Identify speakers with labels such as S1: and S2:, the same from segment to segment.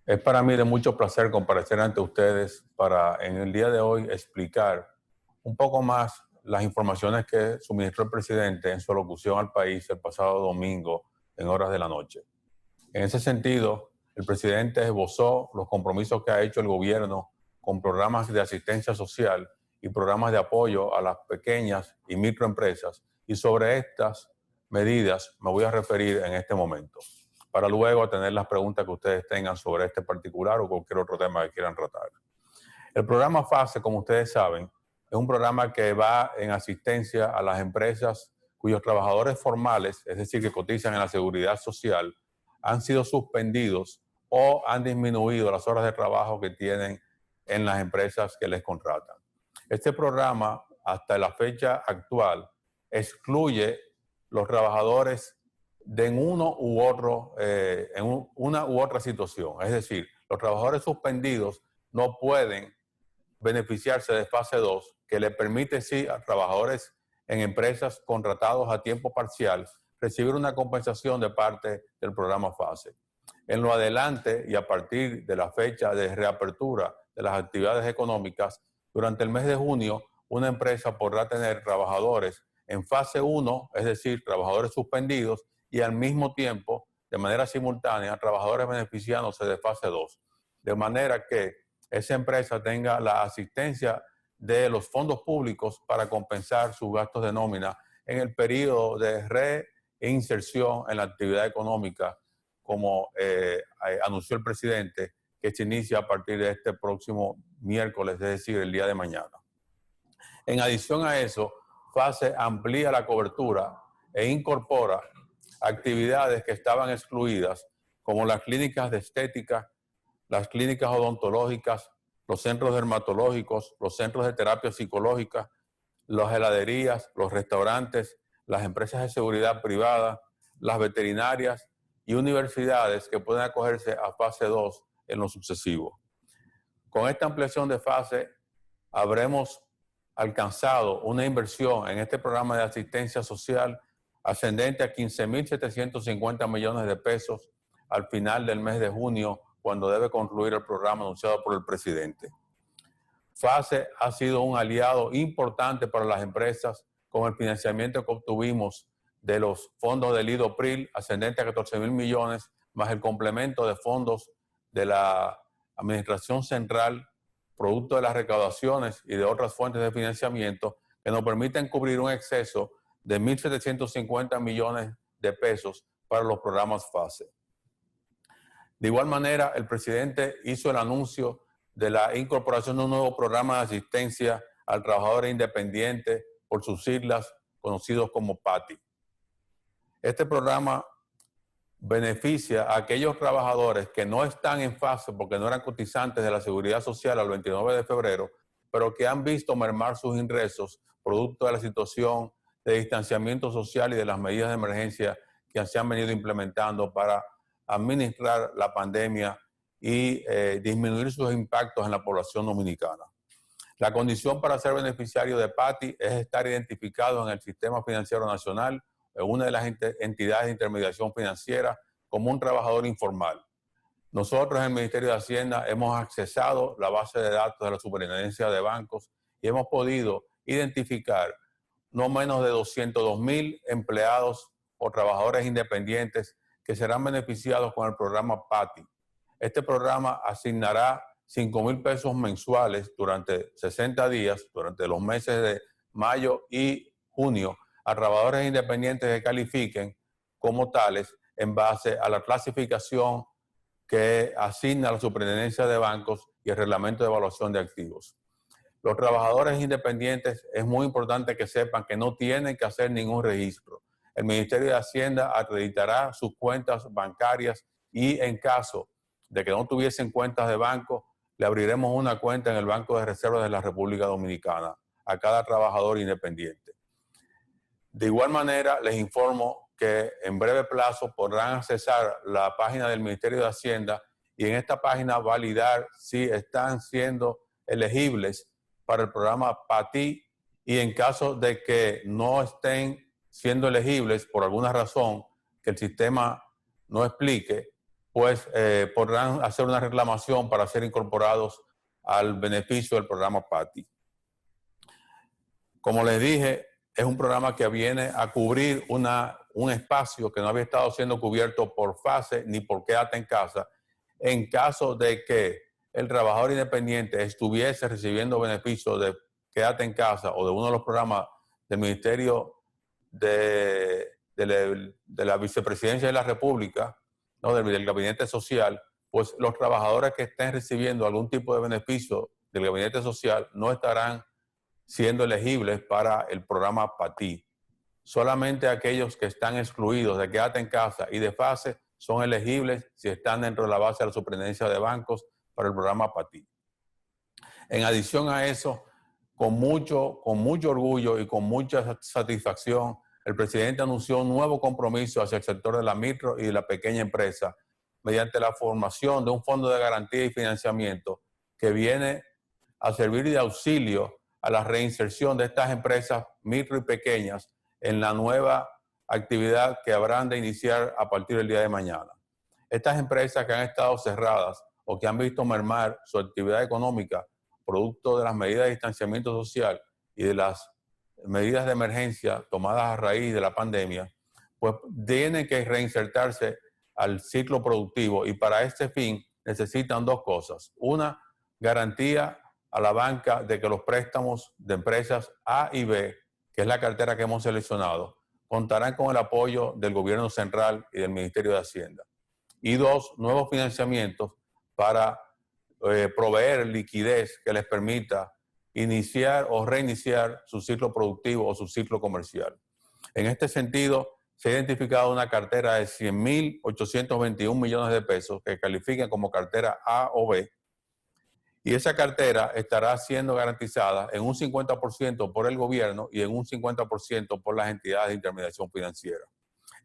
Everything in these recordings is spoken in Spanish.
S1: Es para mí de mucho placer comparecer ante ustedes para en el día de hoy explicar un poco más las informaciones que suministró el presidente en su alocución al país el pasado domingo en horas de la noche. En ese sentido, el presidente esbozó los compromisos que ha hecho el gobierno con programas de asistencia social y programas de apoyo a las pequeñas y microempresas, y sobre estas medidas me voy a referir en este momento, para luego atender las preguntas que ustedes tengan sobre este particular o cualquier otro tema que quieran tratar. El programa FASE, como ustedes saben, es un programa que va en asistencia a las empresas cuyos trabajadores formales, es decir, que cotizan en la seguridad social, han sido suspendidos o han disminuido las horas de trabajo que tienen en las empresas que les contratan. Este programa, hasta la fecha actual, excluye los trabajadores de una u otra situación. Es decir, los trabajadores suspendidos no pueden beneficiarse de fase 2, que le permite sí a trabajadores en empresas contratados a tiempo parcial recibir una compensación de parte del programa FASE. En lo adelante y a partir de la fecha de reapertura de las actividades económicas, durante el mes de junio, una empresa podrá tener trabajadores en fase 1, es decir, trabajadores suspendidos, y al mismo tiempo, de manera simultánea, trabajadores beneficiándose de fase 2. De manera que esa empresa tenga la asistencia de los fondos públicos para compensar sus gastos de nómina en el periodo de reinserción en la actividad económica, como anunció el presidente, que se inicia a partir de este próximo miércoles, es decir, el día de mañana. En adición a eso, FASE amplía la cobertura e incorpora actividades que estaban excluidas, como las clínicas de estética, las clínicas odontológicas, los centros dermatológicos, los centros de terapia psicológica, las heladerías, los restaurantes, las empresas de seguridad privada, las veterinarias y universidades que pueden acogerse a fase 2 en lo sucesivo. Con esta ampliación de fase, habremos alcanzado una inversión en este programa de asistencia social ascendente a 15.750 millones de pesos al final del mes de junio, cuando debe concluir el programa anunciado por el presidente. FASE ha sido un aliado importante para las empresas con el financiamiento que obtuvimos de los fondos del IDOPRIL, ascendente a 14.000 millones, más el complemento de fondos de la Administración Central, producto de las recaudaciones y de otras fuentes de financiamiento, que nos permiten cubrir un exceso de 1.750 millones de pesos para los programas FASE. De igual manera, el presidente hizo el anuncio de la incorporación de un nuevo programa de asistencia al trabajador independiente, por sus siglas conocidos como PATI. Este programa beneficia a aquellos trabajadores que no están en fase porque no eran cotizantes de la Seguridad Social al 29 de febrero, pero que han visto mermar sus ingresos producto de la situación de distanciamiento social y de las medidas de emergencia que se han venido implementando para administrar la pandemia y disminuir sus impactos en la población dominicana. La condición para ser beneficiario de PATI es estar identificado en el Sistema Financiero Nacional, en una de las entidades de intermediación financiera, como un trabajador informal. Nosotros en el Ministerio de Hacienda hemos accesado la base de datos de la Superintendencia de Bancos y hemos podido identificar no menos de 202,000 empleados o trabajadores independientes que serán beneficiados con el programa PATI. Este programa asignará 5,000 pesos mensuales durante 60 días, durante los meses de mayo y junio, a trabajadores independientes que califiquen como tales en base a la clasificación que asigna la Superintendencia de Bancos y el Reglamento de Evaluación de Activos. Los trabajadores independientes es muy importante que sepan que no tienen que hacer ningún registro. El Ministerio de Hacienda acreditará sus cuentas bancarias y en caso de que no tuviesen cuentas de banco, le abriremos una cuenta en el Banco de Reservas de la República Dominicana a cada trabajador independiente. De igual manera, les informo que en breve plazo podrán accesar la página del Ministerio de Hacienda y en esta página validar si están siendo elegibles para el programa PATI, y en caso de que no estén siendo elegibles por alguna razón que el sistema no explique, pues podrán hacer una reclamación para ser incorporados al beneficio del programa PATI. Como les dije, es un programa que viene a cubrir un espacio que no había estado siendo cubierto por FASE ni por Quédate en Casa, en caso de que el trabajador independiente estuviese recibiendo beneficios de Quédate en Casa o de uno de los programas del Ministerio de la Vicepresidencia de la República, ¿no? del Gabinete Social, pues los trabajadores que estén recibiendo algún tipo de beneficio del Gabinete Social no estarán siendo elegibles para el programa PATI. Solamente aquellos que están excluidos de Quédate en Casa y de FASE son elegibles si están dentro de la base de la Superintendencia de Bancos para el programa PATI. En adición a eso, con mucho orgullo y con mucha satisfacción, el presidente anunció un nuevo compromiso hacia el sector de la micro y de la pequeña empresa mediante la formación de un fondo de garantía y financiamiento que viene a servir de auxilio a la reinserción de estas empresas micro y pequeñas en la nueva actividad que habrán de iniciar a partir del día de mañana. Estas empresas que han estado cerradas o que han visto mermar su actividad económica producto de las medidas de distanciamiento social y de las medidas de emergencia tomadas a raíz de la pandemia, pues tienen que reinsertarse al ciclo productivo y para este fin necesitan dos cosas. Una, garantía a la banca de que los préstamos de empresas A y B, que es la cartera que hemos seleccionado, contarán con el apoyo del gobierno central y del Ministerio de Hacienda. Y dos, nuevos financiamientos para proveer liquidez que les permita iniciar o reiniciar su ciclo productivo o su ciclo comercial. En este sentido, se ha identificado una cartera de 100.821 millones de pesos que califican como cartera A o B, y esa cartera estará siendo garantizada en un 50% por el gobierno y en un 50% por las entidades de intermediación financiera.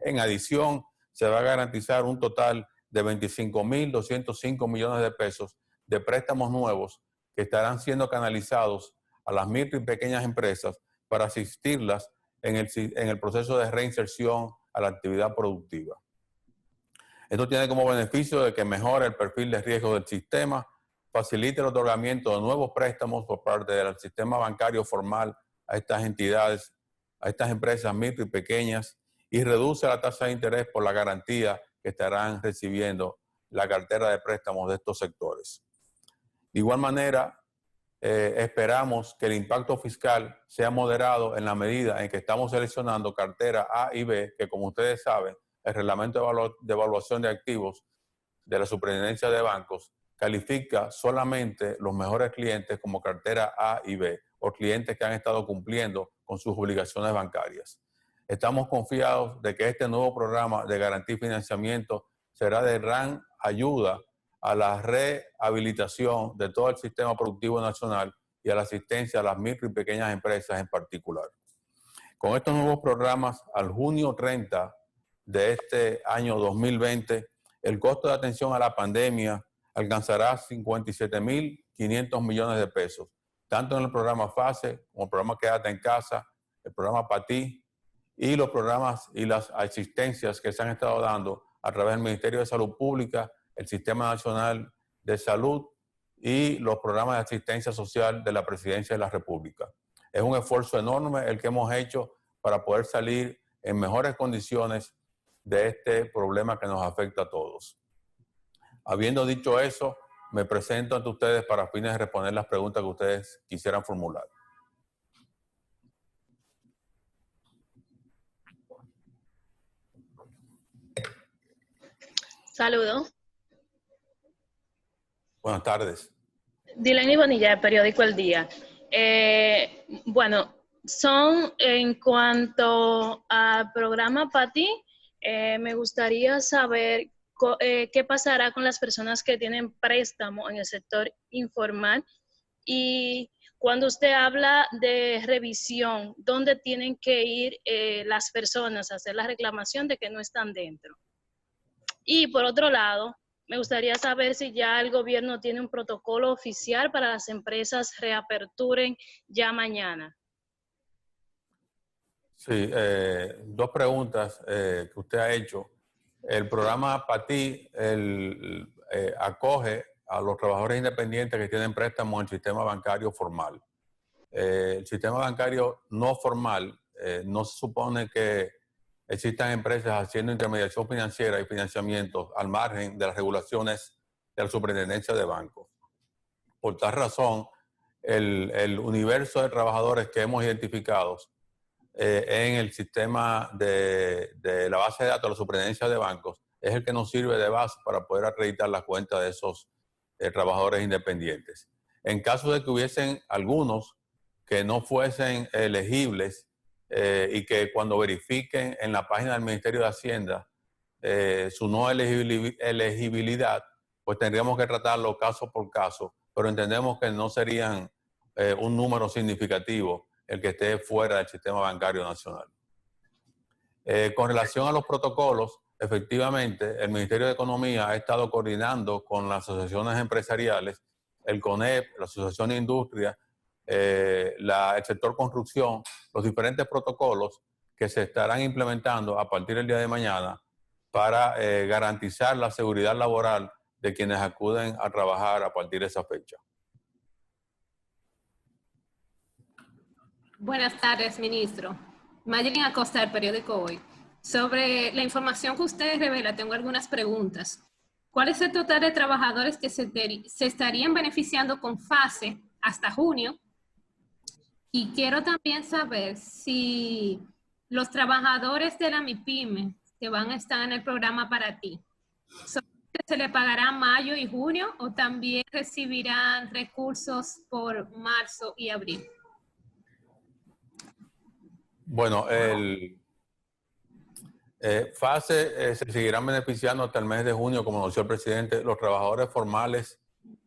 S1: En adición, se va a garantizar un total de 25.205 millones de pesos de préstamos nuevos que estarán siendo canalizados a las micro y pequeñas empresas para asistirlas en el proceso de reinserción a la actividad productiva. Esto tiene como beneficio de que mejore el perfil de riesgo del sistema, facilite el otorgamiento de nuevos préstamos por parte del sistema bancario formal a estas entidades, a estas empresas micro y pequeñas, y reduce la tasa de interés por la garantía que estarán recibiendo la cartera de préstamos de estos sectores. De igual manera, esperamos que el impacto fiscal sea moderado en la medida en que estamos seleccionando cartera A y B, que como ustedes saben, el reglamento de evaluación de activos de la Superintendencia de Bancos califica solamente los mejores clientes como cartera A y B, o clientes que han estado cumpliendo con sus obligaciones bancarias. Estamos confiados de que este nuevo programa de garantía y financiamiento será de gran ayuda a la rehabilitación de todo el sistema productivo nacional y a la asistencia a las micro y pequeñas empresas en particular. Con estos nuevos programas, al junio 30 de este año 2020, el costo de atención a la pandemia alcanzará 57.500 millones de pesos, tanto en el programa FASE como el programa Quédate en Casa, el programa PATI y los programas y las asistencias que se han estado dando a través del Ministerio de Salud Pública, el Sistema Nacional de Salud y los programas de asistencia social de la Presidencia de la República. Es un esfuerzo enorme el que hemos hecho para poder salir en mejores condiciones de este problema que nos afecta a todos. Habiendo dicho eso, me presento ante ustedes para fines de responder las preguntas que ustedes quisieran formular.
S2: Saludos.
S1: Buenas tardes.
S2: Dileni Bonilla, del periódico El Día. Bueno, son en cuanto al programa PATI, me gustaría saber qué pasará con las personas que tienen préstamo en el sector informal y cuando usted habla de revisión, ¿dónde tienen que ir las personas a hacer la reclamación de que no están dentro? Y por otro lado, me gustaría saber si ya el gobierno tiene un protocolo oficial para las empresas reaperturen ya mañana.
S1: Sí, dos preguntas que usted ha hecho. El programa PATI acoge a los trabajadores independientes que tienen préstamos en el sistema bancario formal. El sistema bancario no formal, no se supone que existan empresas haciendo intermediación financiera y financiamientos al margen de las regulaciones de la Superintendencia de Bancos. Por tal razón, el universo de trabajadores que hemos identificado en el sistema de la base de datos de la Superintendencia de Bancos es el que nos sirve de base para poder acreditar las cuentas de esos trabajadores independientes. En caso de que hubiesen algunos que no fuesen elegibles y que cuando verifiquen en la página del Ministerio de Hacienda su no elegibilidad, pues tendríamos que tratarlo caso por caso, pero entendemos que no serían un número significativo el que esté fuera del sistema bancario nacional. Con relación a los protocolos, efectivamente, el Ministerio de Economía ha estado coordinando con las asociaciones empresariales, el CONEP, la Asociación de Industria, el sector construcción, los diferentes protocolos que se estarán implementando a partir del día de mañana para garantizar la seguridad laboral de quienes acuden a trabajar a partir de esa fecha.
S3: Buenas tardes, ministro. Mayelin Acosta, del periódico Hoy. Sobre la información que usted revela, tengo algunas preguntas. ¿Cuál es el total de trabajadores que se estarían beneficiando con FASE hasta junio? Y quiero también saber si los trabajadores de la MIPYME que van a estar en el programa Para Ti, ¿se le pagará mayo y junio o también recibirán recursos por marzo y abril?
S1: Bueno, el FASE se seguirán beneficiando hasta el mes de junio, como anunció el presidente, los trabajadores formales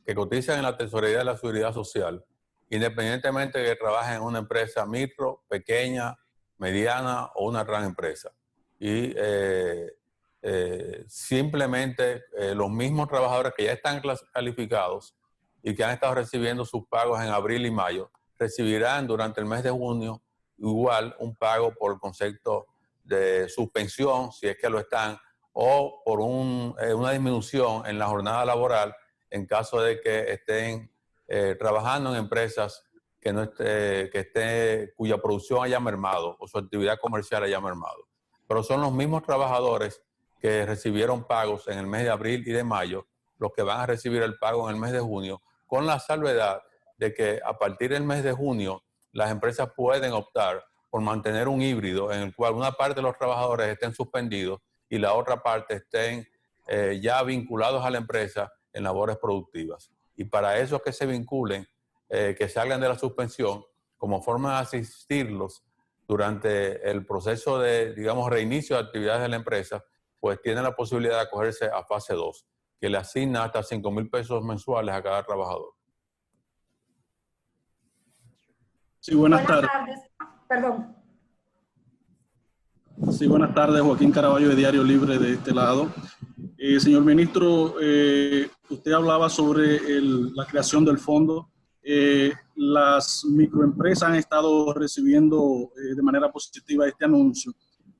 S1: que cotizan en la Tesorería de la Seguridad Social, independientemente de que trabajen en una empresa micro, pequeña, mediana o una gran empresa. Y simplemente los mismos trabajadores que ya están calificados y que han estado recibiendo sus pagos en abril y mayo, recibirán durante el mes de junio igual un pago por el concepto de suspensión, si es que lo están, o por una disminución en la jornada laboral en caso de que estén trabajando en empresas cuya producción haya mermado o su actividad comercial haya mermado. Pero son los mismos trabajadores que recibieron pagos en el mes de abril y de mayo los que van a recibir el pago en el mes de junio, con la salvedad de que a partir del mes de junio las empresas pueden optar por mantener un híbrido en el cual una parte de los trabajadores estén suspendidos y la otra parte estén ya vinculados a la empresa en labores productivas. Y para esos que se vinculen, que salgan de la suspensión, como forma de asistirlos durante el proceso de, digamos, reinicio de actividades de la empresa, pues tienen la posibilidad de acogerse a fase 2, que le asigna hasta 5,000 pesos mensuales a cada trabajador.
S4: Sí, buenas tardes.
S5: Perdón.
S4: Sí, buenas tardes. Joaquín Caraballo, de Diario Libre, de este lado. Señor ministro, usted hablaba sobre la creación del fondo. Las microempresas han estado recibiendo de manera positiva este anuncio,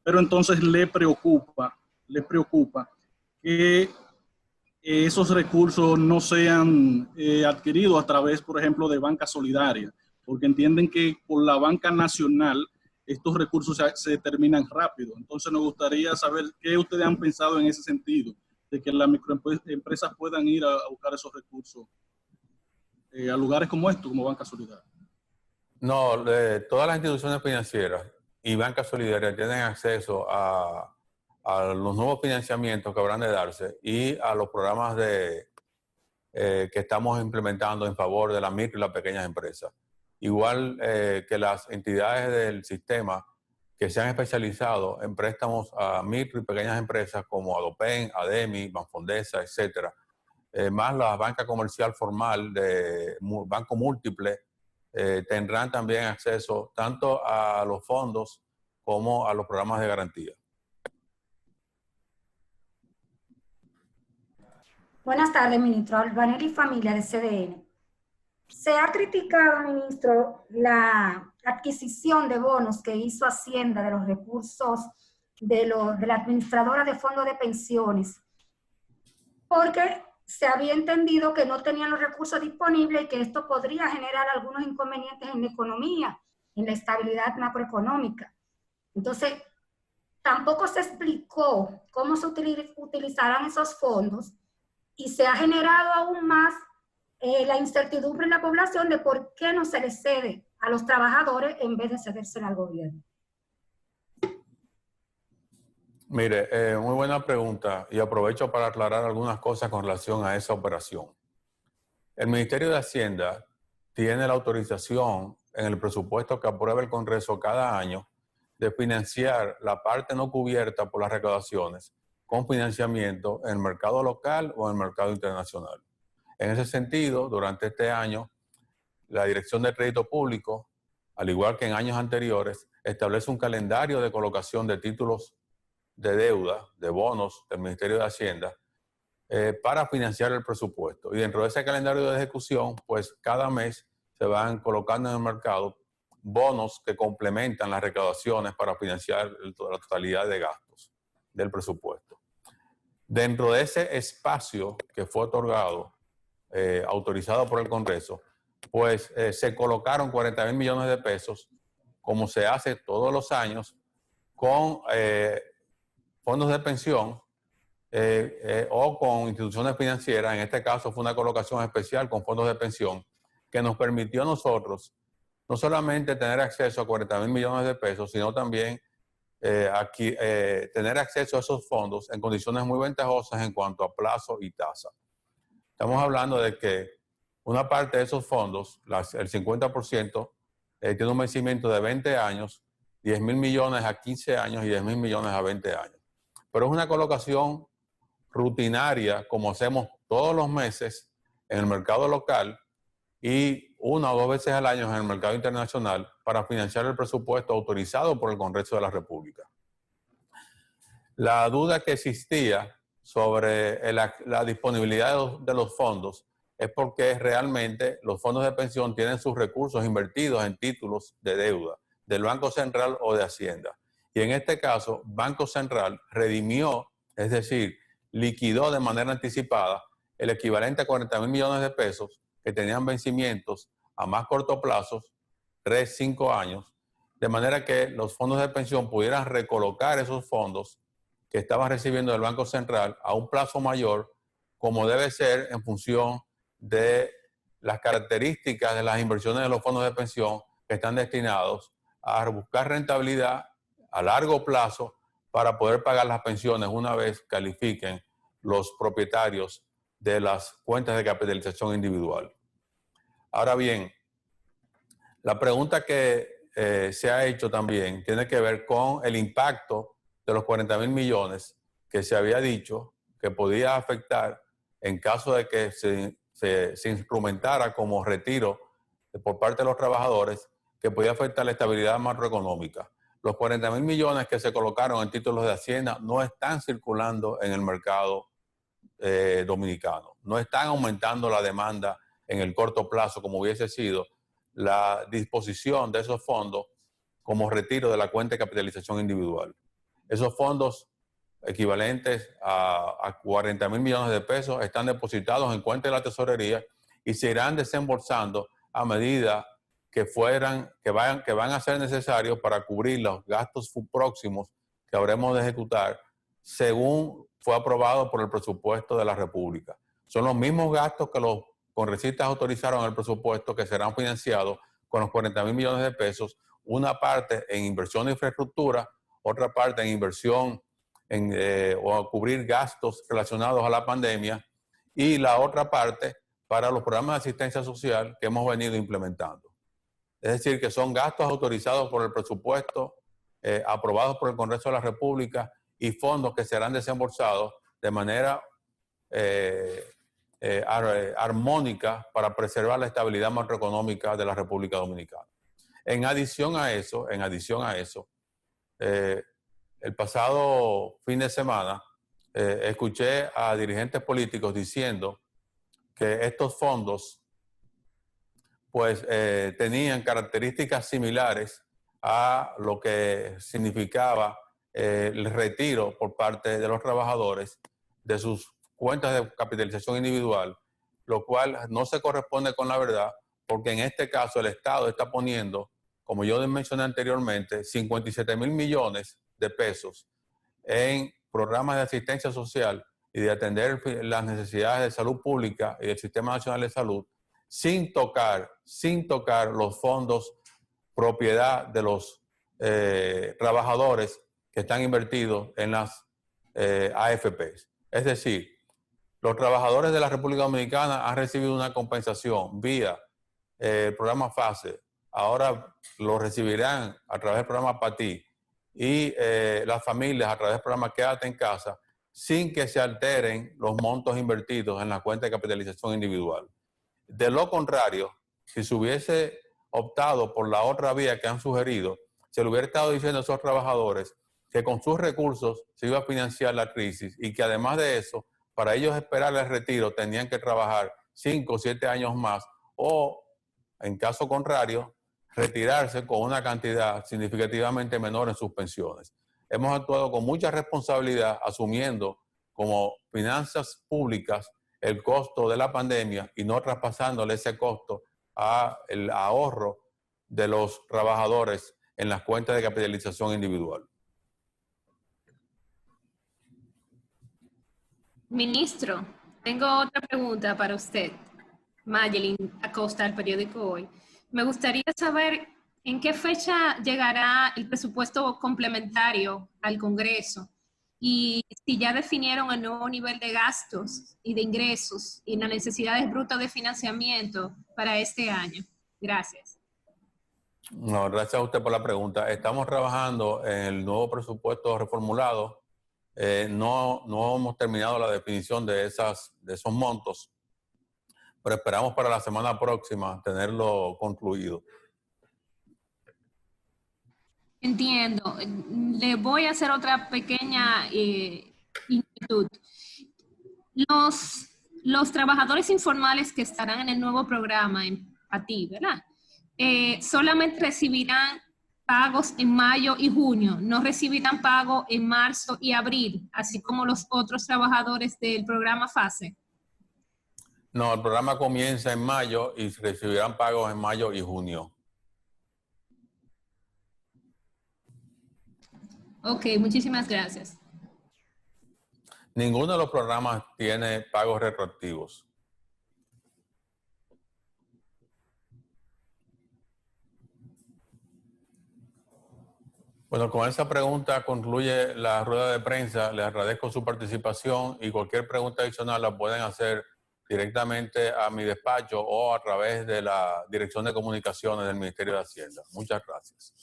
S4: pero entonces le preocupa que esos recursos no sean adquiridos a través, por ejemplo, de banca solidaria, porque entienden que por la banca nacional estos recursos se terminan rápido. Entonces nos gustaría saber qué ustedes han pensado en ese sentido, de que las microempresas puedan ir a buscar esos recursos a lugares como estos, como Banca Solidaria.
S1: No, todas las instituciones financieras y Banca Solidaria tienen acceso a los nuevos financiamientos que habrán de darse y a los programas que estamos implementando en favor de las micro y las pequeñas empresas. Igual que las entidades del sistema que se han especializado en préstamos a micro y pequeñas empresas como Adopen, Ademi, Banfondesa, etcétera, más la banca comercial formal de Banco Múltiple, tendrán también acceso tanto a los fondos como a los programas de garantía.
S5: Buenas tardes, ministro. Albanelli Familia, de CDN. Se ha criticado, ministro, la adquisición de bonos que hizo Hacienda de los recursos de la administradora de fondos de pensiones, porque se había entendido que no tenían los recursos disponibles y que esto podría generar algunos inconvenientes en la economía, en la estabilidad macroeconómica. Entonces, tampoco se explicó cómo se utilizarán esos fondos y se ha generado aún más la incertidumbre en la población de por qué no se les cede a los trabajadores en vez de cedérselo al gobierno.
S1: Mire, muy buena pregunta y aprovecho para aclarar algunas cosas con relación a esa operación. El Ministerio de Hacienda tiene la autorización en el presupuesto que aprueba el Congreso cada año de financiar la parte no cubierta por las recaudaciones con financiamiento en el mercado local o en el mercado internacional. En ese sentido, durante este año, la Dirección de Crédito Público, al igual que en años anteriores, establece un calendario de colocación de títulos de deuda, de bonos del Ministerio de Hacienda, para financiar el presupuesto. Y dentro de ese calendario de ejecución, pues cada mes se van colocando en el mercado bonos que complementan las recaudaciones para financiar la totalidad de gastos del presupuesto. Dentro de ese espacio que fue otorgado, autorizado por el Congreso, pues se colocaron 40,000 millones de pesos, como se hace todos los años, con fondos de pensión o con instituciones financieras. En este caso fue una colocación especial con fondos de pensión que nos permitió a nosotros no solamente tener acceso a 40,000 millones de pesos, sino también tener acceso a esos fondos en condiciones muy ventajosas en cuanto a plazo y tasa. Estamos hablando de que una parte de esos fondos, el 50%, tiene un vencimiento de 20 años, 10,000 millones a 15 años y 10,000 millones a 20 años. Pero es una colocación rutinaria, como hacemos todos los meses en el mercado local y 1 o 2 veces al año en el mercado internacional para financiar el presupuesto autorizado por el Congreso de la República. La duda que existía sobre la disponibilidad de los fondos es porque realmente los fondos de pensión tienen sus recursos invertidos en títulos de deuda del Banco Central o de Hacienda. Y en este caso, Banco Central redimió, es decir, liquidó de manera anticipada el equivalente a 40,000 millones de pesos que tenían vencimientos a más corto plazo, 3, 5 años, de manera que los fondos de pensión pudieran recolocar esos fondos que estaban recibiendo del Banco Central a un plazo mayor, como debe ser en función de las características de las inversiones de los fondos de pensión que están destinados a buscar rentabilidad a largo plazo para poder pagar las pensiones una vez califiquen los propietarios de las cuentas de capitalización individual. Ahora bien, la pregunta que se ha hecho también tiene que ver con el impacto de los 40,000 millones que se había dicho que podía afectar en caso de que se instrumentara como retiro por parte de los trabajadores, que podía afectar la estabilidad macroeconómica. Los 40,000 millones que se colocaron en títulos de Hacienda no están circulando en el mercado dominicano. No están aumentando la demanda en el corto plazo como hubiese sido la disposición de esos fondos como retiro de la cuenta de capitalización individual. Esos fondos equivalentes a 40,000 millones de pesos están depositados en cuentas de la tesorería y se irán desembolsando a medida que van a ser necesarios para cubrir los gastos próximos que habremos de ejecutar según fue aprobado por el presupuesto de la República. Son los mismos gastos que los congresistas autorizaron en el presupuesto que serán financiados con los 40,000 millones de pesos, una parte en inversión de infraestructura, otra parte en inversión o a cubrir gastos relacionados a la pandemia y la otra parte para los programas de asistencia social que hemos venido implementando. Es decir, que son gastos autorizados por el presupuesto, aprobados por el Congreso de la República y fondos que serán desembolsados de manera armónica para preservar la estabilidad macroeconómica de la República Dominicana. En adición a eso, el pasado fin de semana escuché a dirigentes políticos diciendo que estos fondos pues tenían características similares a lo que significaba el retiro por parte de los trabajadores de sus cuentas de capitalización individual, lo cual no se corresponde con la verdad, porque en este caso el Estado está poniendo, como yo mencioné anteriormente, 57,000 millones de pesos en programas de asistencia social y de atender las necesidades de salud pública y del Sistema Nacional de Salud, sin tocar los fondos propiedad de los trabajadores que están invertidos en las AFPs. Es decir, los trabajadores de la República Dominicana han recibido una compensación vía el programa FASE. Ahora lo recibirán a través del programa PATI y las familias a través del programa Quédate en Casa, sin que se alteren los montos invertidos en la cuenta de capitalización individual. De lo contrario, si se hubiese optado por la otra vía que han sugerido, se le hubiera estado diciendo a esos trabajadores que con sus recursos se iba a financiar la crisis y que además de eso, para ellos esperar el retiro tenían que trabajar 5 o 7 años más o, en caso contrario, retirarse con una cantidad significativamente menor en sus pensiones. Hemos actuado con mucha responsabilidad, asumiendo como finanzas públicas el costo de la pandemia y no traspasándole ese costo al ahorro de los trabajadores en las cuentas de capitalización individual.
S3: Ministro, tengo otra pregunta para usted. Mayelin Acosta, del periódico Hoy. Me gustaría saber en qué fecha llegará el presupuesto complementario al Congreso y si ya definieron el nuevo nivel de gastos y de ingresos y las necesidades brutas de financiamiento para este año. Gracias.
S1: No, gracias a usted por la pregunta. Estamos trabajando en el nuevo presupuesto reformulado. No hemos terminado la definición de esos montos, pero esperamos para la semana próxima tenerlo concluido.
S3: Entiendo. Le voy a hacer otra pequeña inquietud. Los trabajadores informales que estarán en el nuevo programa en PATI, ¿verdad? Solamente recibirán pagos en mayo y junio, no recibirán pago en marzo y abril, así como los otros trabajadores del programa FASE.
S1: No, el programa comienza en mayo y recibirán pagos en mayo y junio.
S3: Ok, muchísimas gracias.
S1: Ninguno de los programas tiene pagos retroactivos. Bueno, con esa pregunta concluye la rueda de prensa. Les agradezco su participación y cualquier pregunta adicional la pueden hacer directamente a mi despacho o a través de la Dirección de Comunicaciones del Ministerio de Hacienda. Muchas gracias.